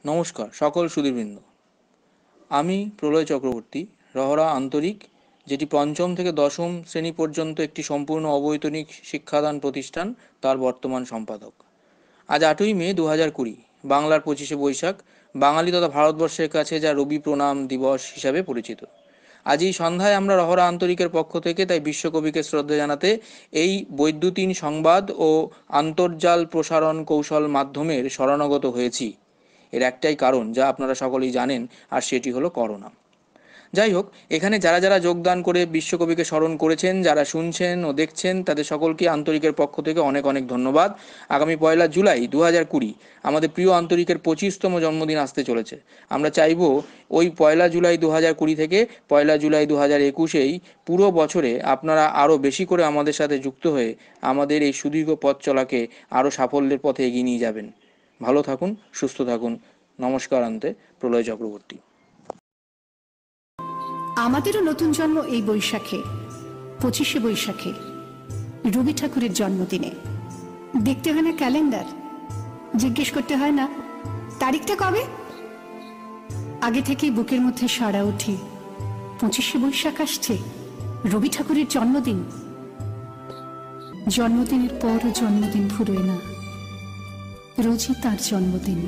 নমস্কার সকল সুধীবৃন্দ। আমি প্রলয় চক্রবর্তী, রহরা আন্তরিক, যেটি পঞ্চম থেকে দশম শ্রেণী পর্যন্ত একটি সম্পূর্ণ অবৈতনিক শিক্ষাদান প্রতিষ্ঠান, তার বর্তমান সম্পাদক। আজ 8ই মে 2020, বাংলার 25শে বৈশাখ, বাঙালি তথা ভারতবর্ষের কাছে যা রবি প্রণাম দিবস হিসাবে পরিচিত। আজ এই সন্ধ্যায় আমরা রহরা আন্তরিকের পক্ষ থেকে তাই বিশ্বকবিকে শ্রদ্ধা জানাতে এই বৈদ্যুতিন সংবাদ ও আন্তর্জাল প্রসারণ কৌশল মাধ্যমের শরণাগত হয়েছি। এর একটাই কারণ, যা আপনারা সকলেই জানেন, আর সেটি হলো করোনা। যাই হোক, এখানে যারা যারা যোগদান করে বিশ্বকবিকে স্মরণ করেছেন, যারা শুনছেন ও দেখছেন, তাদের সকলকে আন্তরিকের পক্ষ থেকে অনেক অনেক ধন্যবাদ। আগামী 1লা জুলাই 2020 আমাদের প্রিয় আন্তরিকের 25তম জন্মদিন আসতে চলেছে। আমরা চাইব ওই 1লা জুলাই 2020 থেকে 1লা জুলাই 2021 পুরো বছরে আপনারা আরও বেশি করে আমাদের সাথে যুক্ত হয়ে আমাদের এই সুদীর্ঘ পথ চলাকে আরও সাফল্যের পথে এগিয়ে নিয়ে যাবেন। ভালো থাকুন, সুস্থ থাকুন। নমস্কার। আন্তে প্রলয় চক্রবর্তী। আমাদেরও নতুন জন্ম এই বৈশাখে, 25শে বৈশাখে, রবি ঠাকুরের জন্মদিনে। দেখতে হয় না ক্যালেন্ডার, জিজ্ঞেস করতে হয় না তারিখটা কবে। আগে থেকেই বুকের মধ্যে সাড়া উঠি, 25শে বৈশাখ আসছে, রবি ঠাকুরের জন্মদিন। জন্মদিনের পরও জন্মদিন ফুরোয় না, রোজই তার জন্মদিন।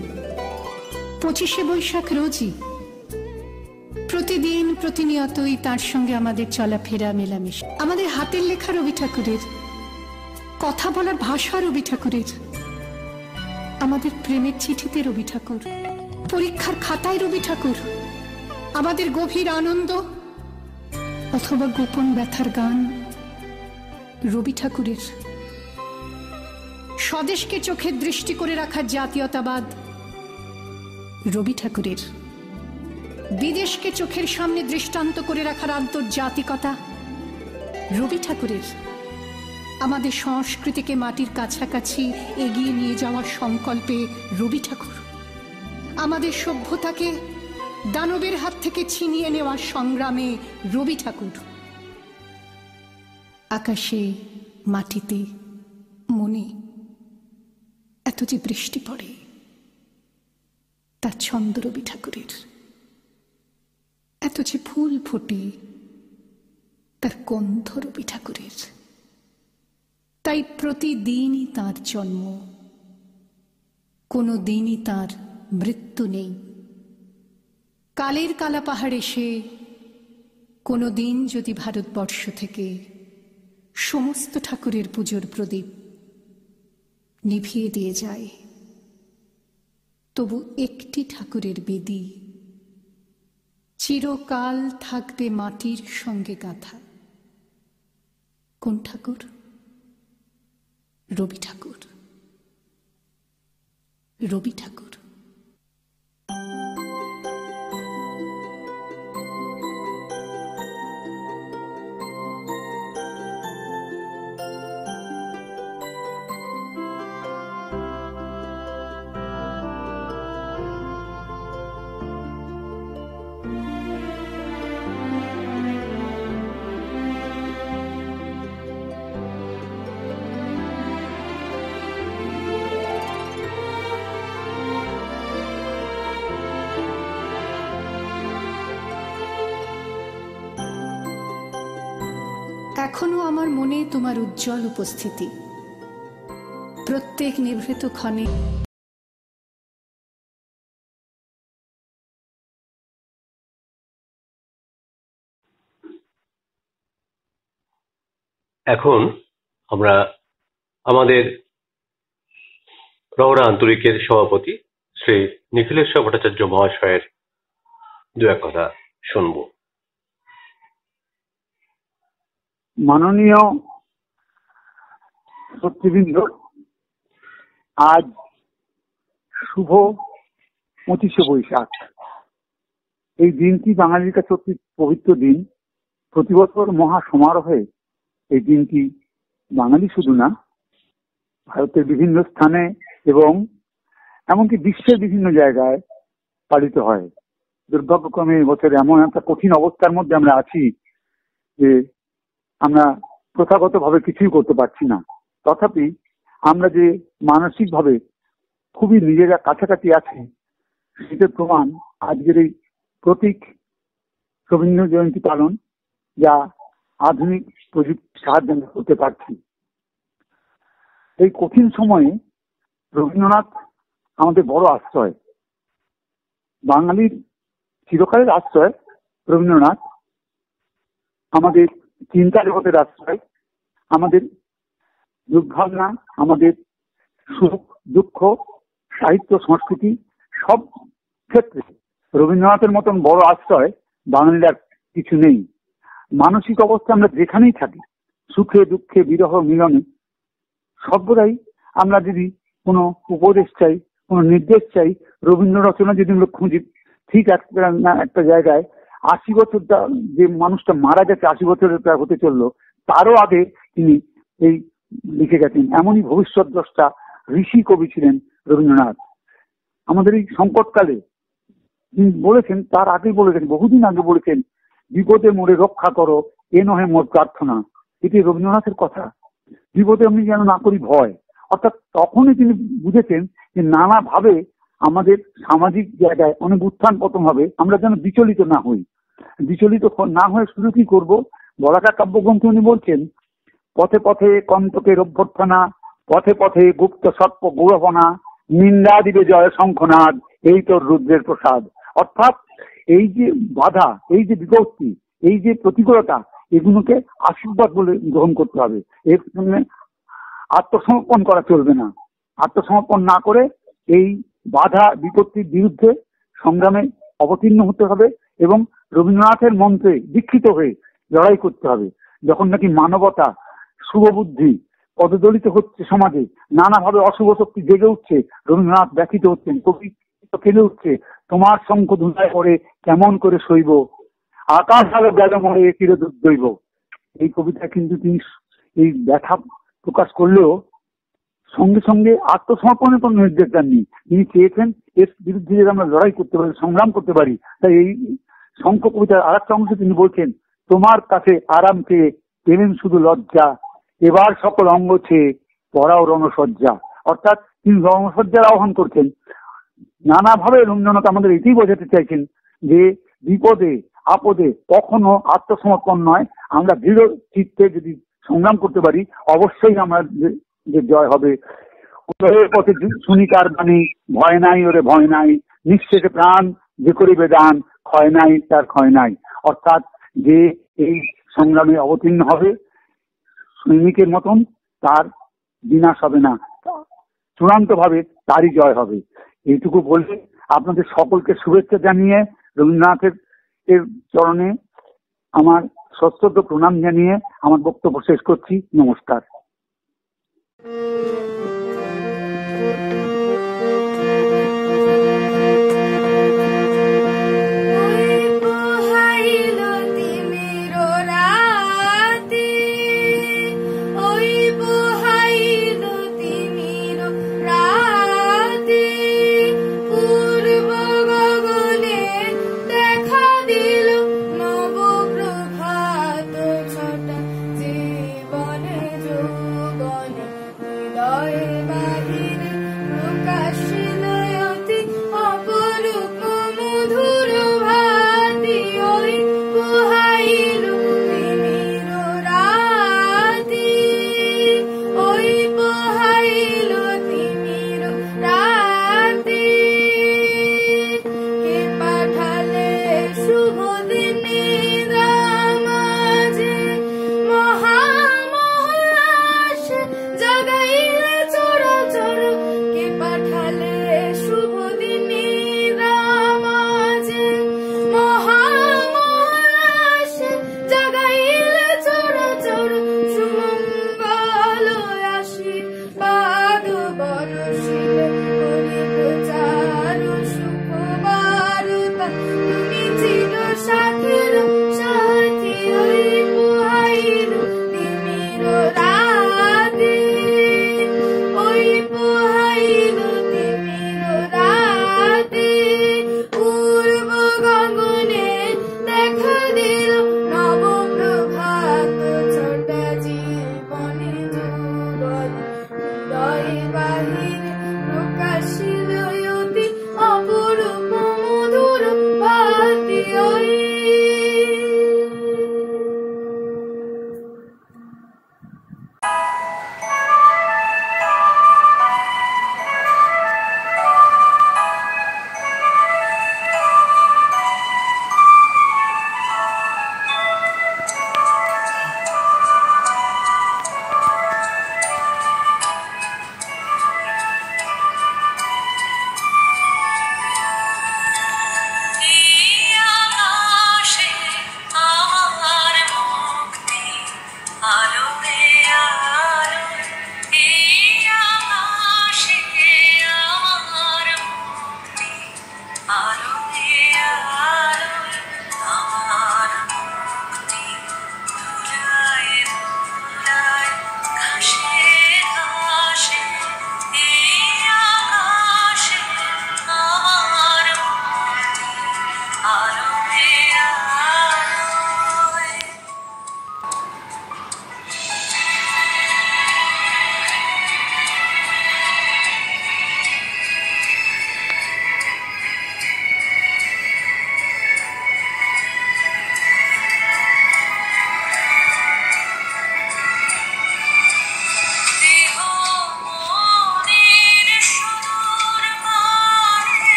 25শে বৈশাখ রোজই, প্রতিদিন প্রতিনিয়তই তার সঙ্গে আমাদের চলাফেরা, মেলামেশা। আমাদের হাতের লেখা রবি ঠাকুরের, কথা বলার ভাষা রবি ঠাকুরের, আমাদের প্রেমের চিঠিতে রবি ঠাকুর, পরীক্ষার খাতায় রবি ঠাকুর, আমাদের গভীর আনন্দ অথবা গোপন ব্যথার গান রবি ঠাকুরের। স্বদেশকে চোখের দৃষ্টি করে রাখা জাতীয়তাবাদ রবি ঠাকুরের, বিদেশকে চোখের সামনে দৃষ্টান্ত করে রাখার আন্তর্জাতিকতা রবি ঠাকুরের, আমাদের সংস্কৃতিকে মাটির কাছাকাছি এগিয়ে নিয়ে যাওয়ার সংকল্পে রবি ঠাকুর, আমাদের সভ্যতাকে দানবের হাত থেকে ছিনিয়ে নেওয়ার সংগ্রামে রবি ঠাকুর। আকাশে, মাটিতে, মনে এত যে বৃষ্টি পড়ে, তার ছন্দ রবি ঠাকুরের। এত যে ফুল ফোটে, তার গন্ধ রবি ঠাকুরের। তাই প্রতিদিনই তার জন্ম, কোনো দিনই তার মৃত্যু নেই। কালের কালা পাহাড় এসে কোনো দিন যদি ভারতবর্ষ থেকে সমস্ত ঠাকুরের পুজোর প্রদীপ নিভিয়ে দিয়ে যায়, তবু একটি ঠাকুরের বেদী চিরকাল থাকবে মাটির সঙ্গে গাঁথা। কোন ঠাকুর? রবি ঠাকুর। রবি ঠাকুর। এখনো আমার মনে তোমার উজ্জ্বল উপস্থিতি, প্রত্যেক নিভৃত ক্ষণে। এখন আমরা আমাদের রহরা আন্তরিকের সভাপতি শ্রী নিখিলেশ্বর ভট্টাচার্য মহাশয়ের দু এক কথা শুনব। মাননীয় শ্রোতৃবৃন্দ, আজ শুভ 25শে বৈশাখ। এই দিনটি বাঙালির কাছে অতি পবিত্র দিন। প্রতি বছর মহা সমারোহে এই দিনটি বাঙালি শুধু না, ভারতের বিভিন্ন স্থানে এবং এমনকি বিশ্বের বিভিন্ন জায়গায় পালিত হয়। দুর্ভাগ্যক্রমে এবছর এমন একটা কঠিন অবস্থার মধ্যে আমরা আছি যে আমরা প্রথাগতভাবে কিছুই করতে পারছি না। তথাপি আমরা যে মানসিকভাবে খুবই নিজেরা কাছাকাছি আছি, সেটার প্রমাণ আজকের এই প্রতীক রবীন্দ্র জয়ন্তী পালন, যা আধুনিক প্রযুক্তির সাহায্যে আমরা করতে পারছি। এই কঠিন সময়ে রবীন্দ্রনাথ আমাদের বড় আশ্রয়, বাঙালির চিরকালের আশ্রয় রবীন্দ্রনাথ, আমাদের চিন্তা জগতের আশ্রয়, আমাদের দুর্ভাবনা, আমাদের সুখ দুঃখ, সাহিত্য সংস্কৃতি সব ক্ষেত্রে রবীন্দ্রনাথের মতন বড় আশ্রয় বাঙালির আর কিছু নেই। মানসিক অবস্থা আমরা যেখানেই থাকি, সুখে দুঃখে বিরহ মিলনে, সর্বদাই আমরা যদি কোনো উপদেশ চাই, কোনো নির্দেশ চাই, রবীন্দ্র রচনা যদি আমরা খুঁজি, ঠিক একটা জায়গায় 80 বছর যে মানুষটা মারা গেছে, 80 বছরের প্রায় হতে চললো, তারও আগে তিনি এই লিখে গেছেন। এমনই ভবিষ্যৎ দ্রষ্টা ঋষি কবি ছিলেন রবীন্দ্রনাথ। আমাদের এই সংকটকালে তিনি বলেছেন, তার আগেই বলেছেন, বহুদিন আগে বলেছেন, বিপদে মোরে রক্ষা করো, এ নহে মোর প্রার্থনা। এটি রবীন্দ্রনাথের কথা। বিপদে আমি যেন না করি ভয়। অর্থাৎ তখনই তিনি বুঝেছেন যে নানাভাবে আমাদের সামাজিক জায়গায় অনেক উত্থান পতন হবে, আমরা যেন বিচলিত না হই। বিচলিত না হয়ে শুধু কি করবো, বলাকা কাব্যগ্রন্থে উনি বলছেন, পথে পথে কন্তকের অভ্যর্থনা, পথে পথে গুপ্ত সর্প গৌরবনা, নিন্দা দিবে জয় শঙ্খনাদ, এই তোর রুদ্রের প্রসাদ। অর্থাৎ এই যে বাধা, এই যে বিপত্তি, এই যে প্রতিকূলতা, এগুলোকে আশীর্বাদ বলে গ্রহণ করতে হবে। এর জন্য আত্মসমর্পণ করা চলবে না। আত্মসমর্পণ না করে এই বাধা বিপত্তির বিরুদ্ধে সংগ্রামে অবতীর্ণ হতে হবে এবং রবীন্দ্রনাথের মন্ত্রে দীক্ষিত হয়ে লড়াই করতে হবে। যখন নাকি মানবতা, শুভবুদ্ধি পদদলিত হচ্ছে সমাজে, নানাভাবে অশুভ শক্তি জেগে উঠছে, রবীন্দ্রনাথ ব্যথিত হচ্ছেন, কবি কেঁদে উঠছে, তোমার শঙ্খ ধুলায় পড়ে কেমন করে সইব, আকাশ আলো গেল মরে চিরদুর্দৈব। এই কবিতা কিন্তু তিনি এই ব্যথা প্রকাশ করলেও সঙ্গে সঙ্গে আত্মসমর্পণের কোনো নির্দেশ দেননি। তিনি চেয়েছেন এর বিরুদ্ধে যদি আমরা লড়াই করতে পারি, সংগ্রাম করতে পারি। তাই এই শঙ্খ কবিতার আর একটা অংশে তিনি বলছেন, তোমার কাছে আরাম চেয়ে পেলেন শুধু লজ্জা, এবার সকল অঙ্গ চেয়ে পড়াও রণসজ্জা। অর্থাৎ তিনি রণসজ্জার আহ্বান করছেন। নানাভাবে রবীন্দ্রনাথ আমাদের এটাই বোঝাতে চাইছেন যে বিপদে আপদে কখনো আত্মসমর্পণ নয়, আমরা দৃঢ় চিত্তে যদি সংগ্রাম করতে পারি, অবশ্যই আমরা যে জয় হবে। উদয়ের পথে শুনি কার বাণী, ভয় নাই ওরে ভয় নাই, নিঃশেষে প্রাণ যে করিবে দান, ক্ষয় নাই তার ক্ষয় নাই। অর্থাৎ যে এই সংগ্রামে অবতীর্ণ হবে সৈনিকের মতন, তার বিনাশ হবে না, চূড়ান্ত ভাবে তারই জয় হবে। এইটুকু বলে আপনাদের সকলকে শুভেচ্ছা জানিয়ে, রবীন্দ্রনাথের চরণে আমার সশ্রদ্ধ প্রণাম জানিয়ে আমার বক্তব্য শেষ করছি। নমস্কার।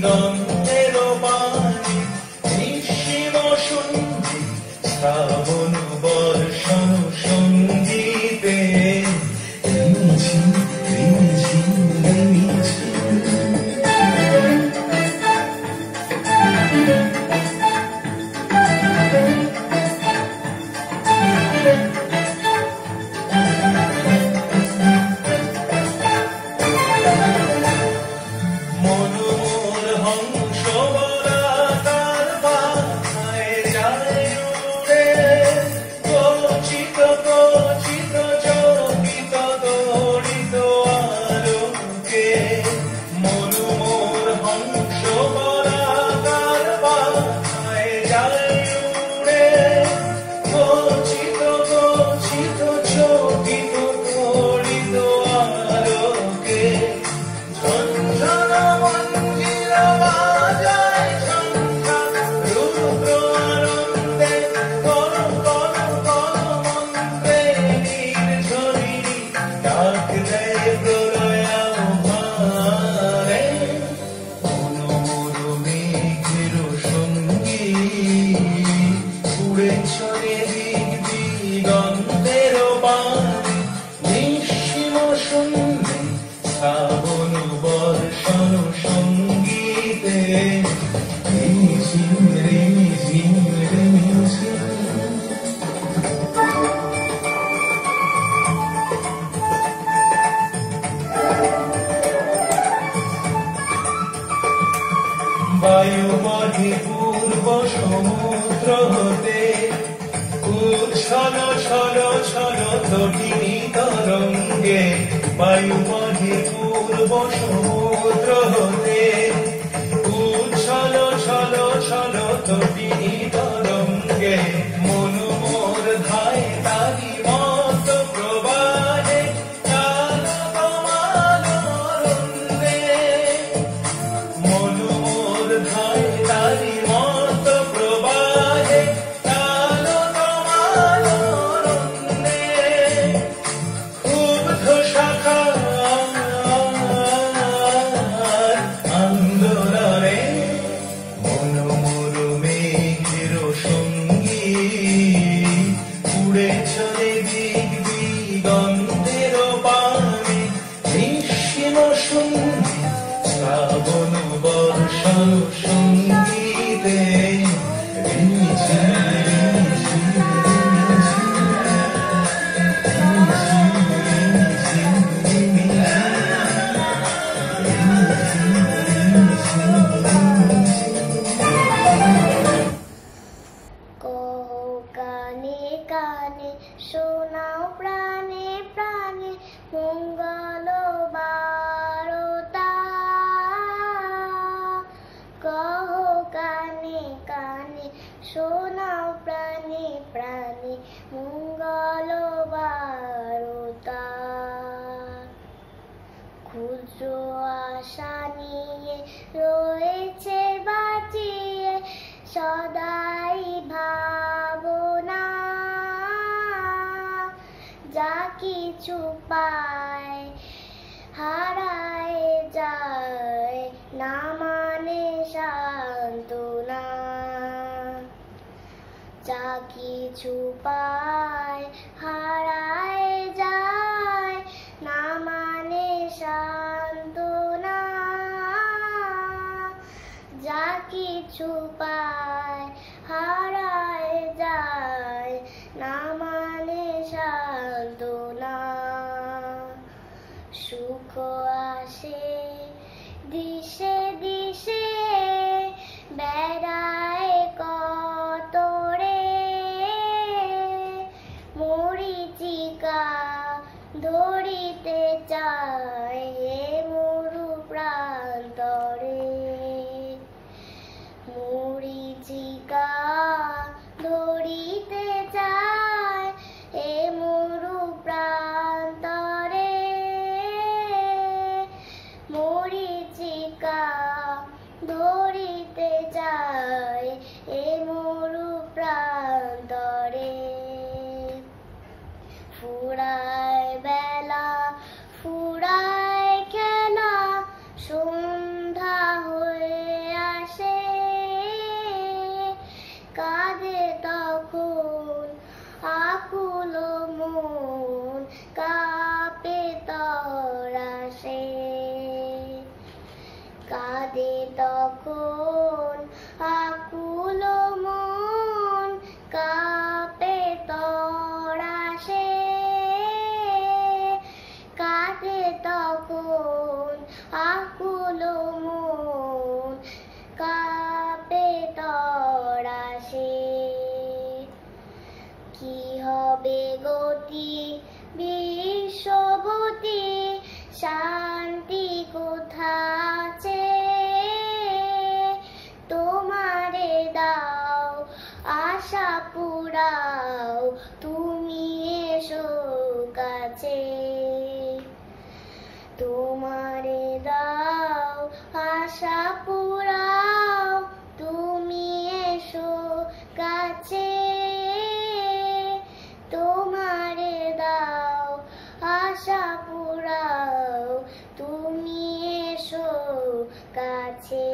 দিগন্তের পানে নিঃসীম শূন্যে শ্রাবণ বর্ষণ সঙ্গীতে রিমঝিম রিমঝিম রিমঝিম। মনোমোর হংস বলাকার পাখায় যায় উড়ে, গচিত গচিত চকিত দড়িত আলোকে। মনোমোর হংস বলাকার পাখায় যায় উড়ে, গচিত গচিত চকিত দড়িত আলোকে। ঝনঝন মঞ্জিল বাজায় ঝঞ্ঝা রুদ্র আনন্দে, কর কর কর মন্ত্রে নির্ঝরিণী ডাক দেয় প্রলয় আহ্বানে। মনোমোর মেঘের সঙ্গী উড়ে চলে দিক দিগন্তের পানে নিঃসীম শূন্যে শ্রাবণ বর্ষণ সঙ্গীতে রিমঝিম রিমঝিম রিমঝিম। বায়ু বহে পূর্ব সমুদ্র হতে, উচ্ছল ছল ছল তটিনী তরঙ্গে। বায়ু বহে পূর্ব সমুদ্র হতে, উচ্ছল ছল ছল তটিনী তরঙ্গে। মনোমোর ধায় তারি মত প্রবাহে কালকমালরণ্যে। মনোমোর ধায় তারি মত প্রবাহে কালকমালরণ্যে। ক্ষুব্ধ শাখার আন্দোলনে মনোমোর মেঘের সঙ্গী উড়ে চলে দিক দিগন্তের পানে নিঃসীম শূন্যে শ্রাবণ বর্ষণ সঙ্গীতে রিমঝিম রিমঝিম কানে কানে শোনাও প্রাণে প্রাণে মঙ্গল বারতা। কহ কানে কানে শোনাও প্রাণে প্রাণে মঙ্গল বারতা। ক্ষুদ্র আশা নিয়ে রয়েছে বাঁচিয়ে সদাই ভাবনা। যা কিছু পায় হারায় যায় না মানে সান্ত্বনা। যা কিছু পায় হারায় যায় না মানে সান্ত্বনা। যা কিছু পায় হারায় যায় না মানে সান্ত্বনা। সুখ আসে দিশে দিশে বেড়ায় কত রে। মরিচিকা ধরিতে চায় মরু প্রান্তরে। মরিচিকা ধরিতে চায় এ মরু প্রান্তরে। মরিচিকা ধরিতে চায় এ মরু প্রান্তরে। ফুরায় বেলা ফুরায় খেলা সন্ধ্যা হয়ে তখন আকুল মন কাঁপে তরাসে, কাঁপে তখন আকুল মন কাঁপে তরাসে। কি হবে গতি বিশ্বগতি, শান্তি কোথাছে তোমারে দাও আশা পুরাও তুমি এসো কাছে। তোমারে দাও আশা পুরাও তুমি এসো কাছে। তোমারে দাও আশা পুরাও তুমি এসো কাছে।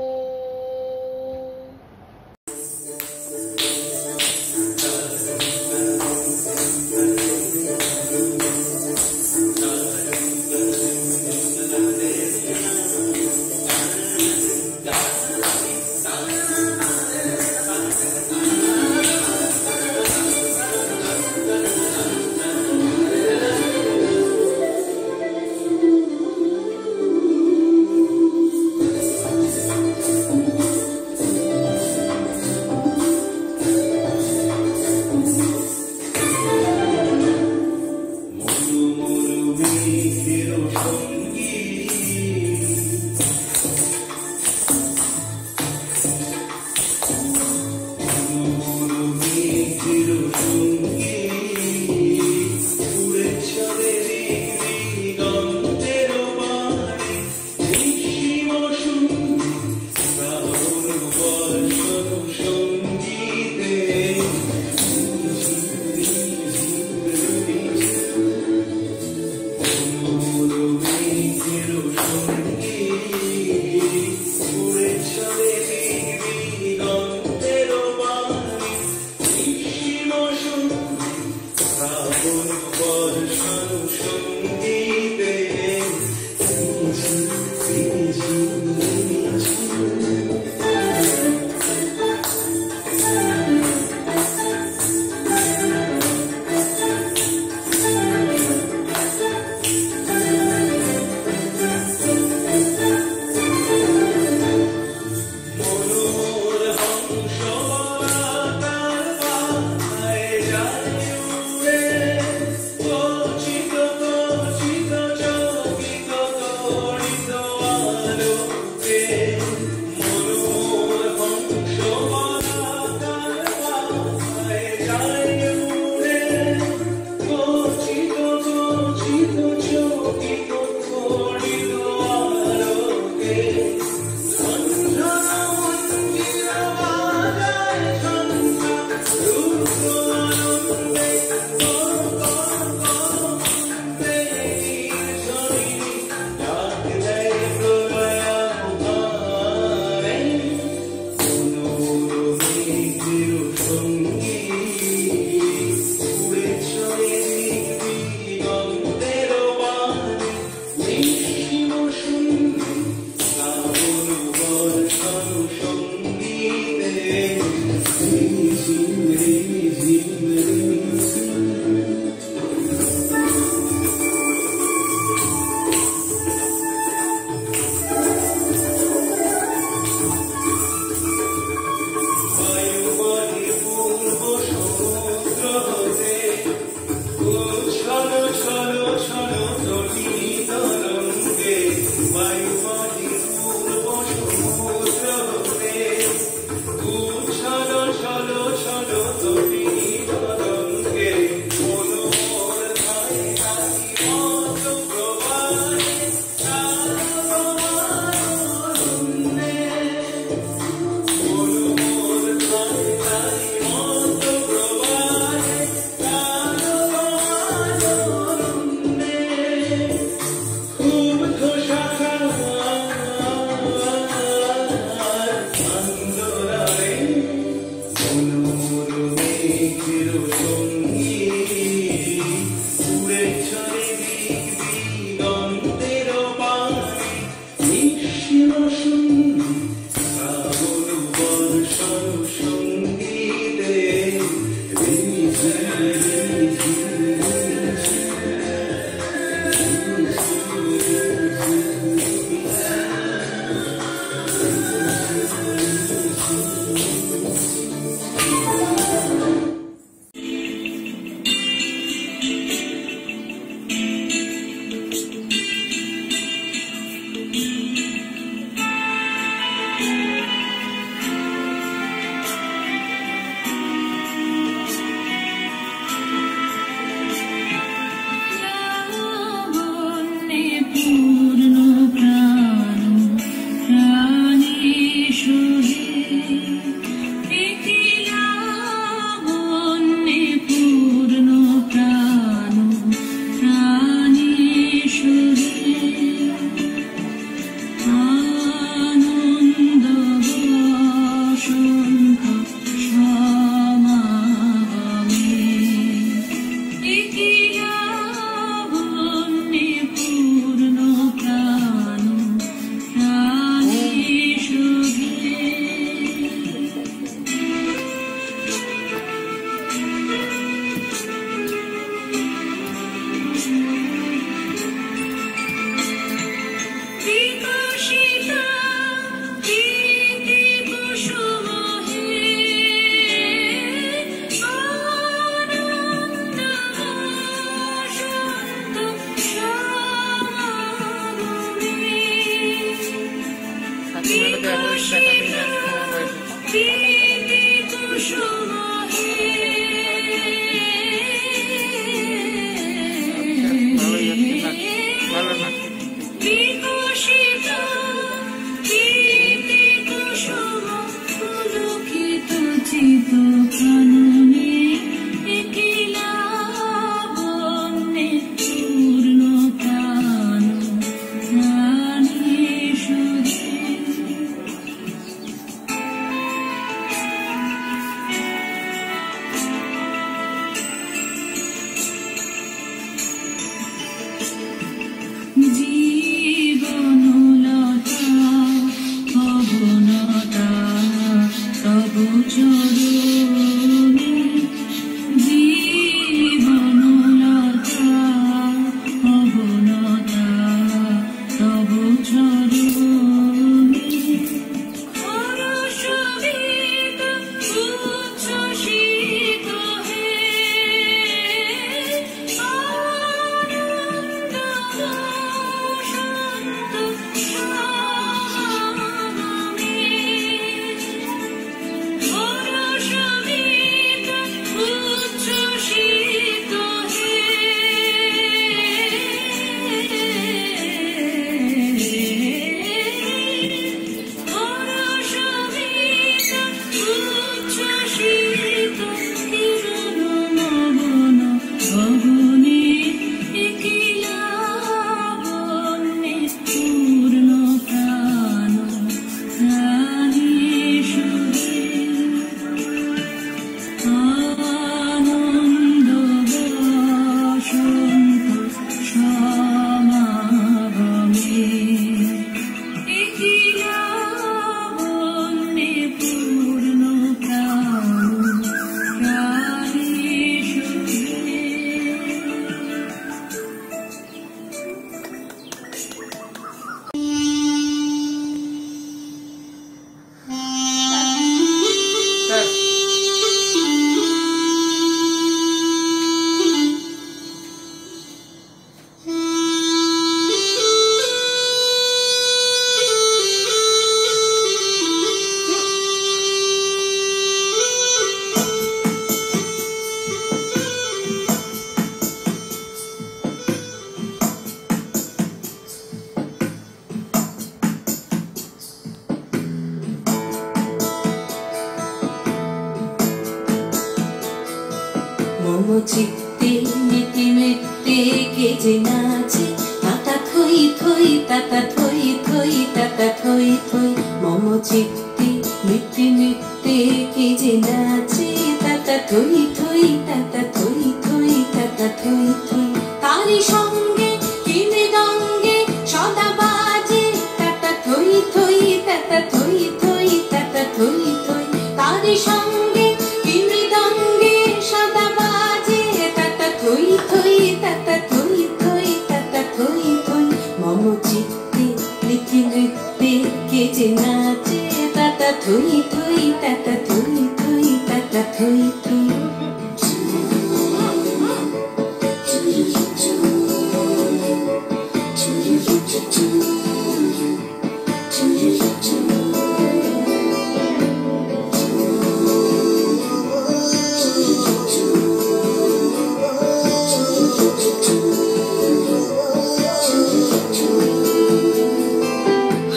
মম চিত্তে নীতিমৃত্যে কে যে নাচে তাতা থই থই তাতা থই থই তাতা থই থই মম চিত্তে নীতিমৃত্যে কে যে নাচে তাতা থই থই তাতা থই থই তাতা থই থই তারি সঙ্গে কি মৃদঙ্গে সদা বাজে তাতা থই থই তাতা থই থই তাতা থই থই তারি সঙ্গে কি মৃদঙ্গে সদা বাজে তাতা থই থই তাতা থই থই তাতা থই থই মম চিত্তে নীতি নৃত্যে কে যে নাচে তাতা থই থই তাতা থই থই তাতা থই থই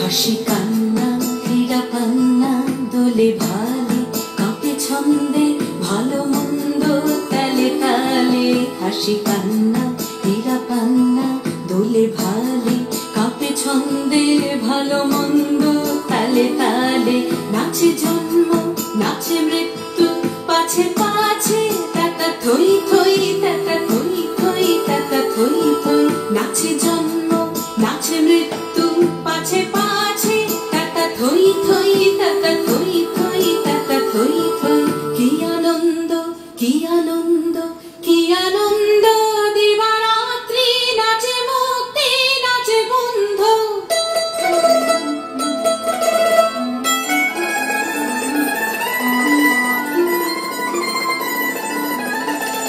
হাসি কান্না হীরা পান্না দোলে ভালে কাঁপে ছন্দে ভালো মন্দ তালে তালে হাসি কান্না হীরা পান্না দোলে ভালে কাঁপে ছন্দে ভালো মন্দ তালে তালে নাচে জন্ম নাচে মৃত্যু পাছে পাছে তাতা থই থই তাতা থই থই তাতা থই থই নাচে জন্ম নাচে মৃত্যু পাছে পাছে তাতা থই থই তাতা থই থই তাতা থই থই কি আনন্দ কি আনন্দ কি আনন্দ দিবারাত্রি নাচে মুক্তি নাচে বন্ধু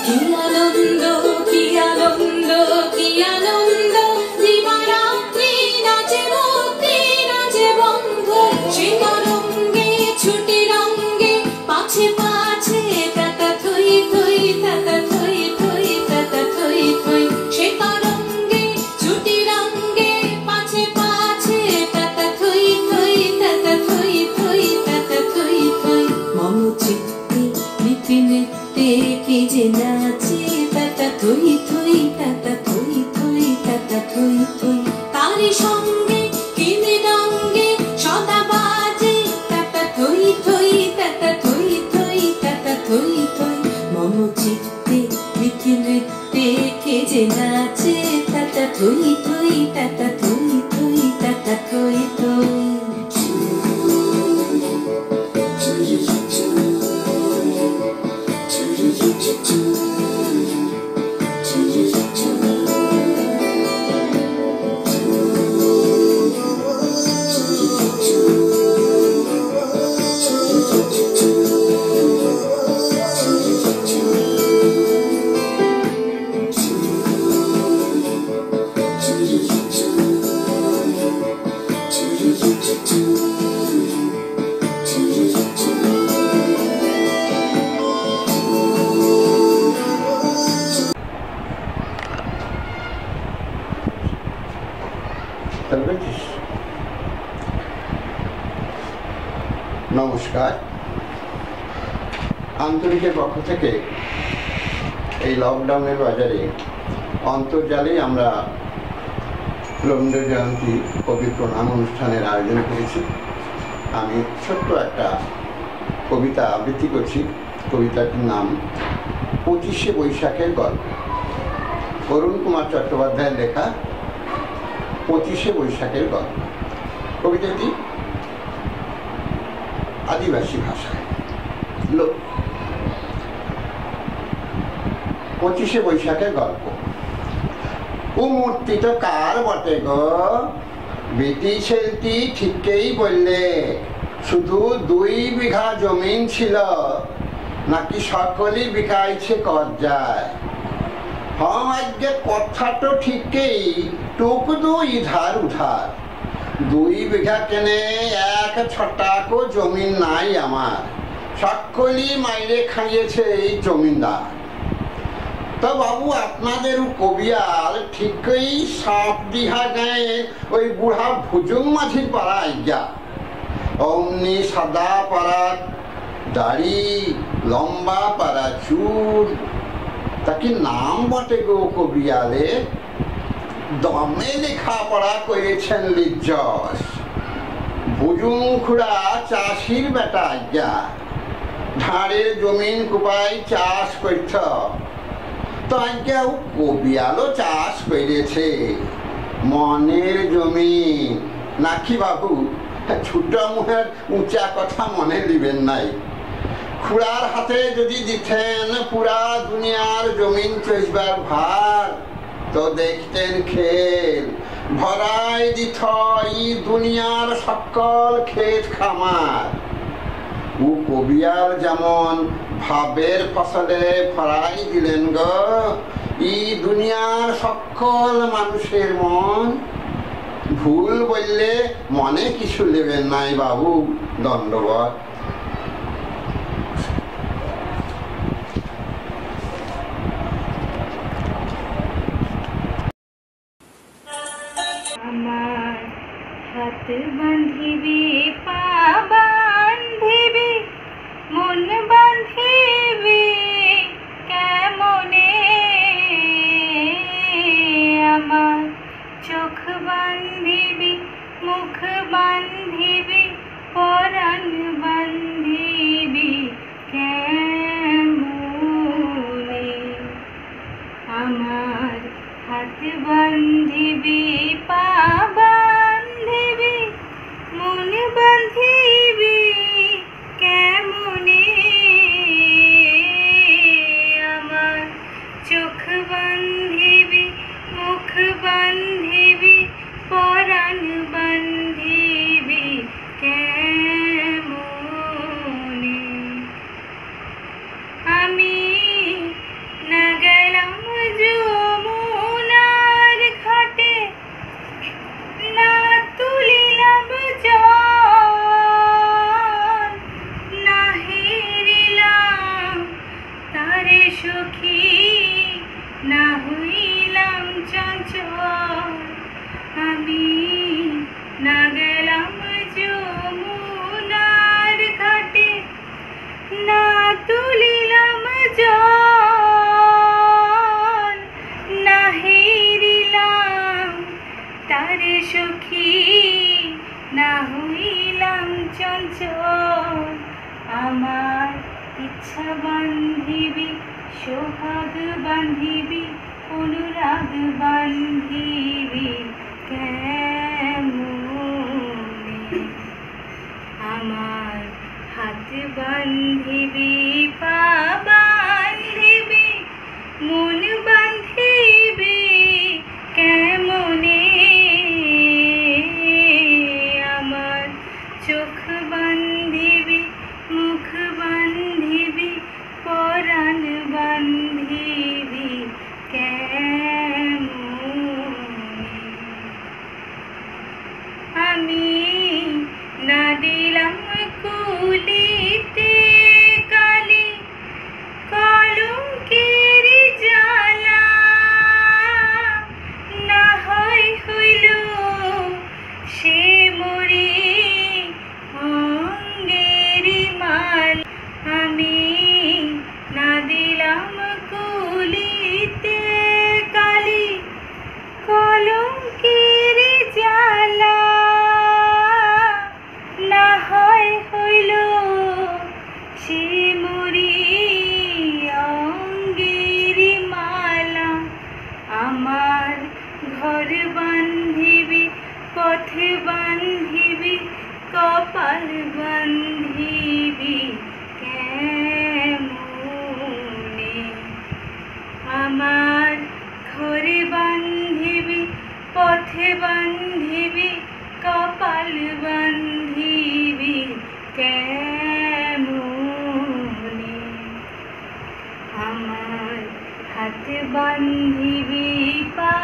কি আনন্দ কি আনন্দ কি আনন্দ দিবারাত্রি নাচে মুক্তি নাচে বন্ধু সে তরঙ্গে ছুটি রঙ্গে পাছে পাছে তাতা থই থই তাতা থই থই তাতা থই থই সে তরঙ্গে ছুটি রঙ্গে পাছে পাছে তাতা থই থই তাতা থই থই তাতা থই থই মম চিত্তে নীতি নৃত্যে কে যে নাচে তাতা থই থই তাতা থই থই তাতা থই থই তারি সঙ্গে কি মৃদঙ্গে সদা বাজে তাতা থই থই তাতা থই থই তাতা থই থই মম চিত্তে নীতি নৃত্যে কে যে নাচে তাতা থই থই তাতা থই থই তাতা থই থই নমস্কার, আন্তরিকের পক্ষ থেকে এই লকডাউনের বাজারে অন্তর্জালে আমরা রবীন্দ্র জয়ন্তী কবি প্রণাম অনুষ্ঠানের আয়োজন করেছি। আমি ছোট্ট একটা কবিতা আবৃত্তি করছি। কবিতাটির নাম 25শে বৈশাখের গল্প। অরুণ কুমার চট্টোপাধ্যায়ের লেখা 25শে বৈশাখের গল্প। কবিতাটি আদিবাসী ভাষায়। 25শে বৈশাখের গল্প। ও মূর্তি তো কার বটে গো? বেটি ছেলটি ঠিকই বললে। শুধু 2 বিঘা জমিন ছিল, নাকি সকলই বিকাইছে কর্জায়? হ্যাঁ, আজকে কথা তো ঠিকই, টুক 2 ইধার উধার। 2 বিঘা কেনে 1 ছটাকও জমিন নাই আমার। সকলই মাইরে খাইয়েছে এই জমিনদার। তো বাবু, আপনাদের কবিয়াল ঠিকই সাপ দিহা গায়ে ওই বুড়া ভুজুং মাঝির পাড়া আইয়া। অমনি সাদা পাড়া দাড়ি, লম্বা পাড়া চুল, তা কি নাম বটে গো কবিয়ালে, দমে লেখাপড়া করেছেন লিজ্জস, বুজুং খুড়া চাষির বেটা আজ্ঞা, ধারের জমিন কুপাই চাষ করত, তো আজ্ঞা ও কবিয়ালও চাষ করেছে মনের জমিন নাকি বাবু? ছোট মুহের উঁচা কথা মনে দিবেন নাই, খুড়ার হাতে যদি দিতেন পুরা দুনিয়ার জমিন চষবার ভার, তো দেখতেন খেল ভরাই দিত এই দুনিয়ার সকল ক্ষেত খামার। ও কবিয়াল যেমন ভাবের ফসলে ভরাই দিলেন গো এই দুনিয়ার সকল মানুষের মন। ভুল বললে মনে কিছু নেবেন নাই বাবু, দণ্ডবত। আমার হাত বাঁধিবি পা বাঁধিবি মন বাঁধিবি কেমনে, আমার চোখ বাঁধিবি মুখ বাঁধিবি পরাণ বাঁধিবি কেমনে, আমার হাত বাঁধিবি পা বাঁধিবি মন বাঁধিবি কেমনে, আমার চোখ বাঁধিবি মুখ বাঁধিবি পরাণ বাঁধিবি কেমনে, আমি না গেলাম যমুনার ঘাটে না তুলিলাম জল, না হেরিলাম তারে সখী না হইলাম চঞ্চল, আমি না গেলাম যমুনার ঘাটে না তুলিলাম জল, না হেরিলাম তারে সখী না হইলাম চঞ্চল, আমার ইচ্ছা বাঁধিবি সোহাগ বাঁধিবি অনুরাগ বাঁধিবি কেমনে, আমার হাত বাঁধিবি পা বাঁধিবি মন বাঁধিবি কেমনে, আমার চোখ বাঁধিবি মুখ বাঁধিবি পরাণ বাঁধিবি কেমনে, আমি না দিলাম কুলিতে কালি কলঙ্কের জ্বালা, না হয় হইল সে মরি অঙ্গের মাল, আমি না দিলাম কুলিতে কালি কলঙ্কের জ্বালা, না হয় হইল সে মরি অঙ্গের মালা, আমার ঘর বাঁধিবি পথে বাঁধিবি কপাল বাঁধিবি কেমনে, আমার ঘর বাঁধিবি পথে বাঁধিবি কপাল বাঁধিবি কেমনে, আমার হাত বাঁধিবি পা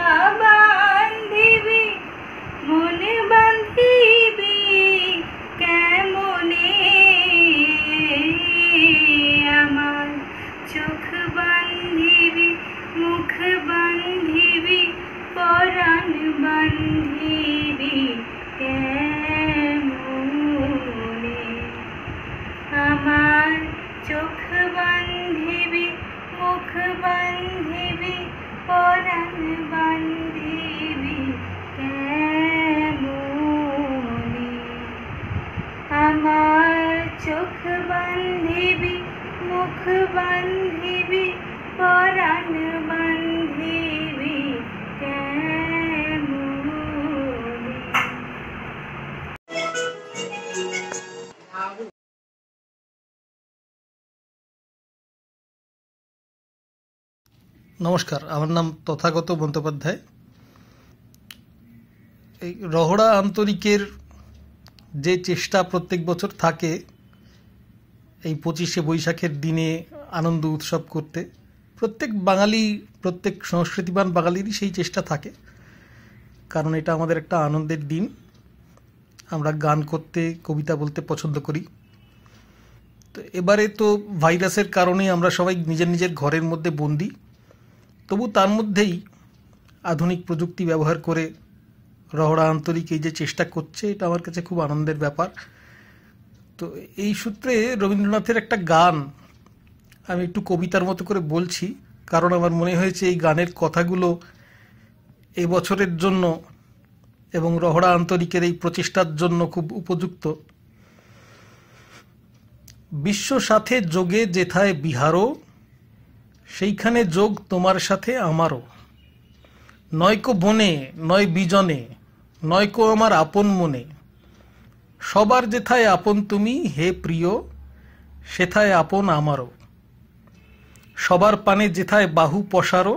বাঁধিবি মন বাঁধিবি কেমনে, আমার চোখ বাঁধিবি মুখ বাঁধিবি পরাণ বাঁধিবি কেমনে, আমার চোখ বাঁধিবি মুখ বাঁধিবি বান্ধিবি পরাণ বান্ধিবি কেমনে। নমস্কার, আমার নাম তথাগত বন্দ্যোপাধ্যায়। এই রহড়া আন্তরিকের যে চেষ্টা প্রত্যেক বছর থাকে এই 25শে বৈশাখের দিনে আনন্দ উৎসব করতে, প্রত্যেক বাঙালি, প্রত্যেক সংস্কৃতিবান বাঙালিরই সেই চেষ্টা থাকে, কারণ এটা আমাদের একটা আনন্দের দিন। আমরা গান করতে, কবিতা বলতে পছন্দ করি। তো এবারে তো ভাইরাসের কারণে আমরা সবাই নিজের নিজের ঘরের মধ্যে বন্দি, তবু তার মধ্যেই আধুনিক প্রযুক্তি ব্যবহার করে রহড়া আন্তরিক এই যে চেষ্টা করছে, এটা আমার কাছে খুব আনন্দের ব্যাপার। তো এই সূত্রে রবীন্দ্রনাথের একটা গান আমি একটু কবিতার মতো করে বলছি, কারণ আমার মনে হয়েছে এই গানের কথাগুলো এই বছরের জন্য এবং রহড়া আন্তরিকের এই প্রচেষ্টার জন্য খুব উপযুক্ত। বিশ্ব সাথে যোগে যেথায় বিহারও, সেইখানে যোগ তোমার সাথে আমারও। নয়কো বনে নয় বিজনে, নয়কো আমার আপন মনে। সবার যেথায় আপন তুমি হে প্রিয়, সেথায় আপন আমারও। সবার পানে যেথায় বাহু পসারো,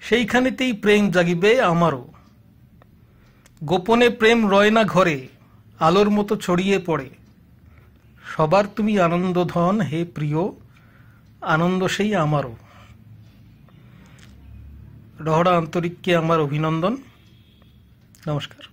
সেইখানেতেই প্রেম জাগিবে আমারও। গোপনে প্রেম রয় না ঘরে, আলোর মতো ছড়িয়ে পড়ে। সবার তুমি আনন্দধন হে প্রিয়, আনন্দ সেই আমারও। রহড়া আন্তরিককে আমার অভিনন্দন। নমস্কার।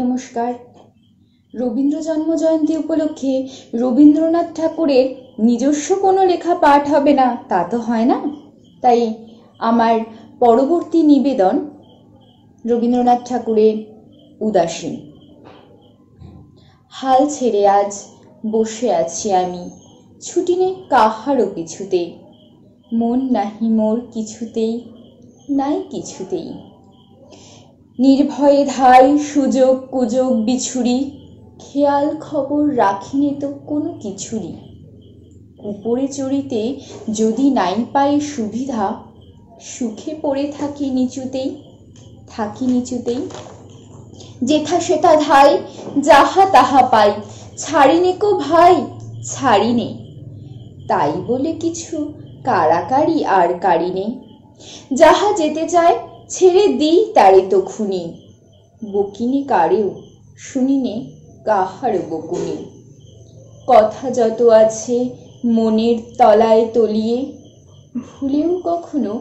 নমস্কার। রবীন্দ্র জন্মজয়ন্তী উপলক্ষে রবীন্দ্রনাথ ঠাকুরের নিজস্ব কোনো লেখা পাঠ হবে না তা তো হয় না, তাই আমার পরবর্তী নিবেদন রবীন্দ্রনাথ ঠাকুরের উদাসীন। হাল ছেড়ে আজ বসে আছি আমি, ছুটি নেই কাহারও পিছুতে, মন নাহি মোর কিছুতেই, নাই কিছুতেই। নির্ভয়ে ধাই সুযোগ কুযোগ বিছুরি, খেয়াল খবর রাখিনি তো কোনো কিছুরই। উপরে চড়িতে যদি নাই পাই সুবিধা, সুখে পড়ে থাকি নিচুতেই, থাকি নিচুতেই। যেথা সেথা ধাই যাহা তাহা পাই, ছাড়িনে কো ভাই ছাড়িনে, তাই বলে কিছু কাড়াকাড়ি আর কাড়ি নেই। যাহা যেতে চায় ছেড়ে দিই তারে তো খুনি, বকিনে কারেও শুনিনে কাহার বকুনি। কথা যত আছে মনের তলায় তলিয়ে, ভুলেও কখনো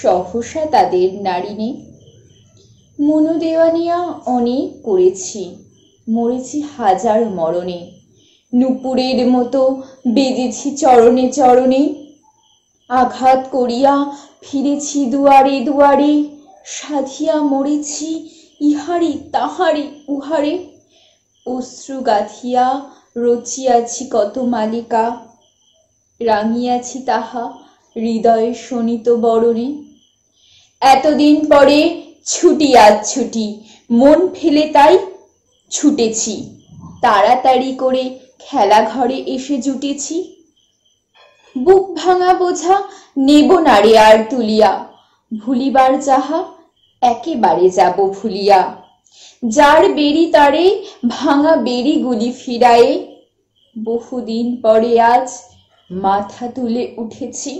সহসা তাদের নাড়িনে। মনোদেওয়ানিয়া অনেক করেছি, মরেছি হাজার মরণে, নুপুরের মতো বেজেছি চরণে চরণে। আঘাত করিয়া ফিরেছি দুয়ারে দুয়ারে, সাধিয়া মরেছি ইহারে তাহারে উহারে। অশ্রু গাথিয়া রচিয়াছি কত মালিকা, রাঙিয়াছি তাহা হৃদয়ে শোনিত বরণে। এতদিন পরে ছুটি আজ ছুটি, মন ফেলে তাই ছুটেছি, তাড়াতাড়ি করে খেলা ঘরে এসে জুটেছি। বুক ভাঙা বোঝা নেব না রে আর তুলিয়া, ভুলিবার যাহা একেবারে যাব ভুলিয়া। যার বেরি তারে ভাঙা বেরি গুলি ফিরায়ে, বহুদিন পরে আজ মাথা তুলে উঠেছি।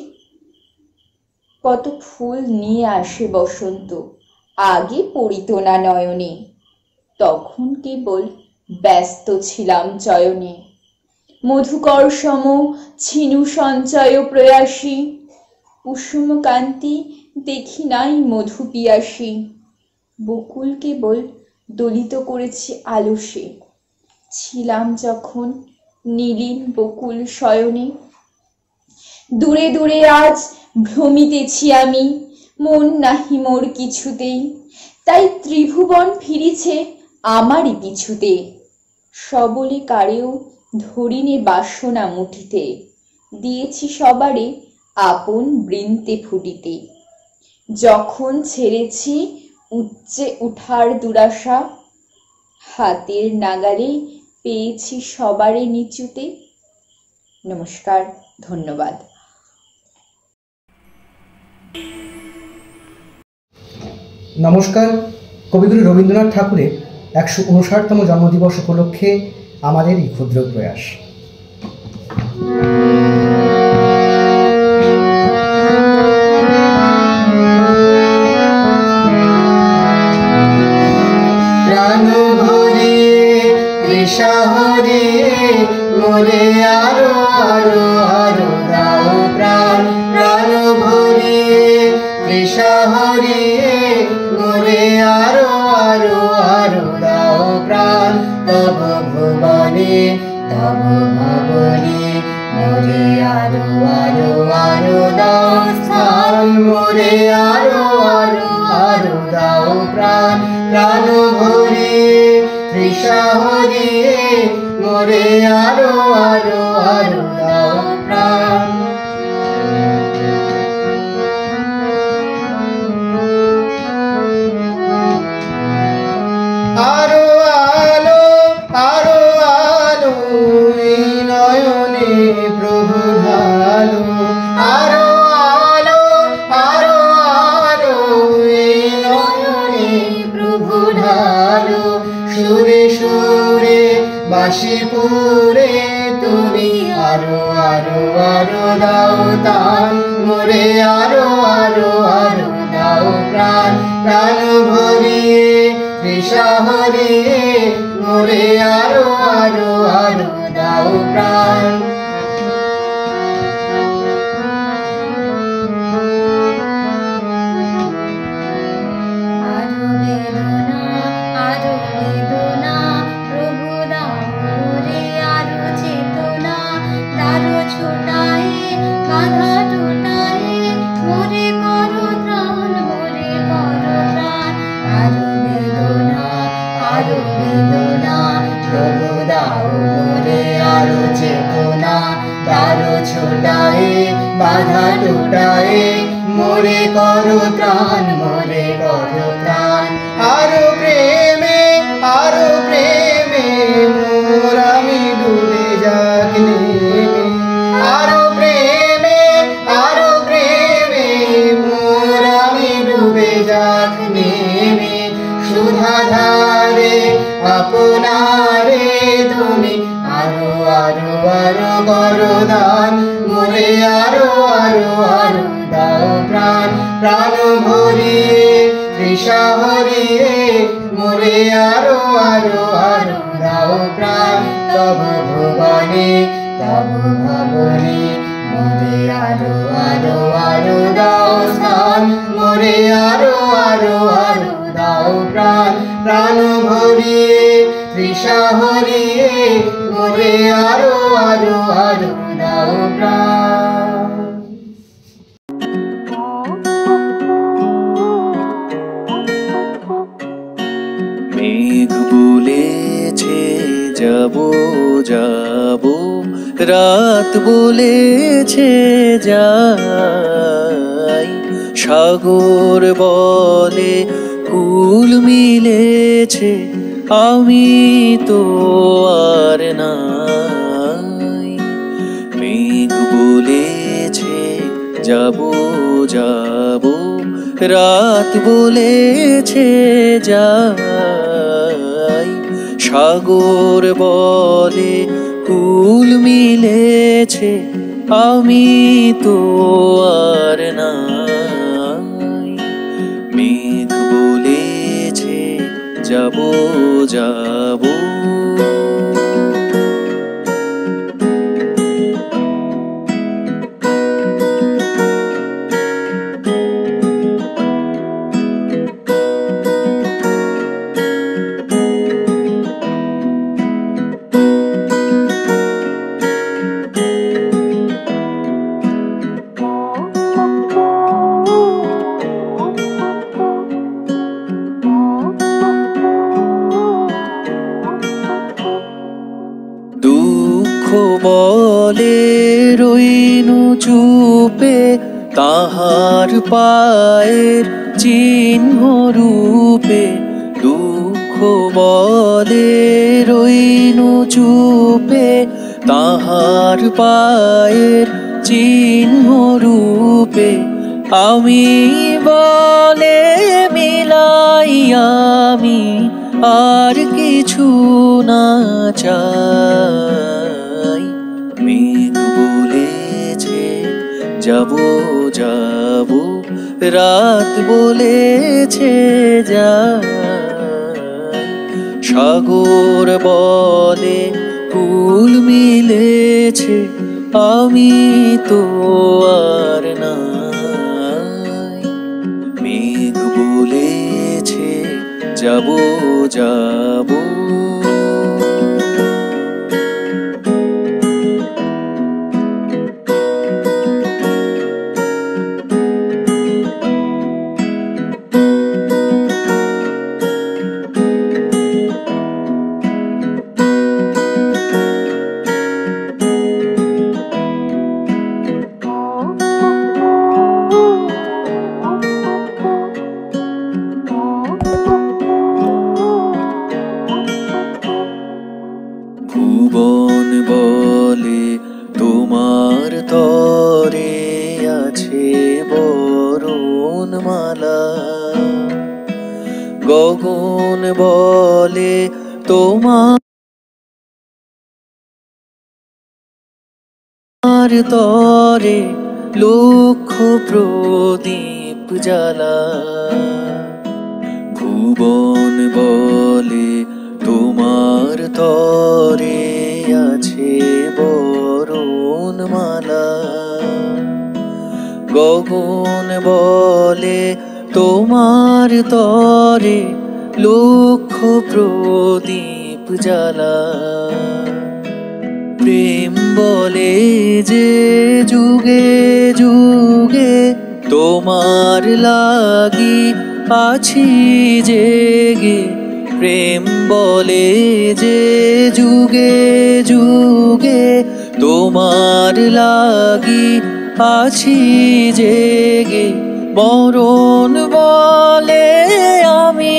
কত ফুল নিয়ে আসে বসন্ত, আগে পড়িত না নয়নে, তখন কেবল ব্যস্ত ছিলাম চয়নে। মধুকর সম ছিনু সঞ্চয় প্রয়াসী, কুসুম কান্তি দেখি নাই মধু পিয়াসী। বকুল কেবল দলিত করেছি আলসে, ছিলাম যখন নীলিন বকুল শয়নে। দূরে দূরে আজ ভ্রমিতেছি আমি, মন নাহি মোর কিছুতেই, তাই ত্রিভুবন ফিরিছে আমারই পিছুতে। সবলে কারেও ধরিনে বাসনা মুঠিতে, দিয়েছি সবারে আপন বৃন্তে ফুটিতে। যখন ছেড়েছি উচ্চে উঠার দুরাশা, হাতের নাগালে পেয়েছি সবারে নিচুতে। নমস্কার, ধন্যবাদ। নমস্কার। কবিগুরু রবীন্দ্রনাথ ঠাকুরের 159তম জন্মদিবস উপলক্ষে আমাদের এই ক্ষুদ্র প্রয়াস। প্রাণ ভরিয়ে তৃষা হরিয়ে মোরে আরো আরো আরো দাও প্রাণ। প্রাণ ভরিয়ে তৃষা হরিয়ে মোরে আরো আরো আরো দাও প্রাণ। তব ভুবনে তব ভবনে মোরে আরো আরো আরো দাও স্থান। মোরে আরো আরো আরো দাও প্রাণ। প্রাণ ভরিয়ে তৃষা হরিয়ে মোরে আরো আরো আরো দাও প্রাণ। আরো আলো আরো আলো এই নয়নে প্রভু ঢালো। আরো আলো আরো আলো এই নয়নে প্রভু ঢালো। সুরে সুরে বাঁশিপুরে তুমি আরো আরো আরো দাও তান। মোরে আরো আরো আরো দাও প্রাণ। প্রাণ ভরিয়ে তৃষা হরিয়ে মোরে আরো আরো আরো দাও প্রাণ। আরো বেদনা দাও মোরে আরো চেতনা, দারো ছোটায়ে বাধা টুটায়ে মোরে করো ত্রাণ, মোরে করো ত্রাণ। আরো প্রেমে মোর আমি ডুবে যাক নেমে, আরো প্রেমে মোর আমি ডুবে যাক নেমে। সুধাধারে আপনারে তুমি আরো আরো আরো করো দান, মোরে আরো আরো আরো দাও প্রাণ। প্রাণ ভরিয়ে তৃষা হরিয়ে মোরে আরো আরো আরো দাও প্রাণ। তব ভুবনে তব ভবনে মোরে আরো আরো আরো দাও স্থান, মোরে আরো আরো আরো দাও প্রাণ। প্রাণ ভরিয়ে তৃষা হরিয়ে মোরে আরো আরো আরো দাও প্রাণ। মেঘ বলেছে যাব যাব, রাত বলেছে যাই, সাগর বলে কুল মিলেছে আমি তো আর নাই। মেঘ বলেছে যাব যাব, রাত বলেছে যাই, সাগর বলে কুল মিলেছে আমি তো আর নাই। মেঘ বলেছে যাব যাব। বলে রইনু চুপে তাহার পায়ের চিহ্ন রূপে, দুঃখ বলে রইনু চুপে তাহার পায়ের চিহ্ন রূপে। আমি বলে মিলাই আমি আর কিছু না চাই। মেঘ বলেছে যাব যাব, রাত বলেছে যাই, সাগর বলে কুল মিলেছে আমি তো আর নাই। মেঘ বলেছে যাব যাব। ভুবন বলে তোমার তরে আছে বরণমালা, গগন বলে তোমার তরে লক্ষ প্রদীপ জ্বালা। ভুবন বলে তোমার তরে আছে বরণমালা, গগন বলে তোমার তরে লক্ষ প্রদীপ জ্বালা। প্রেম বলে যে যুগে যুগে তোমার লাগি আছি জেগে, প্রেম বলে যে যুগে যুগে তোমার লাগি আছি জেগে, মরণ বলে আমি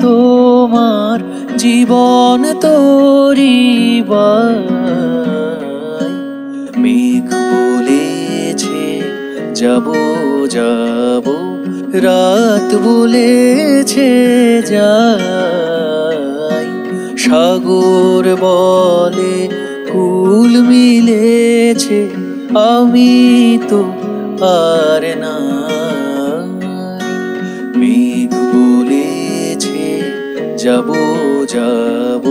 তোমার জীবন তরিবাই। মেঘ বলেছে যাব যাব, রাত বলেছে যাই, সাগর বলে কুল মিলেছে, আমি তো আর নাই। মেঘ বলেছে যাব যাব,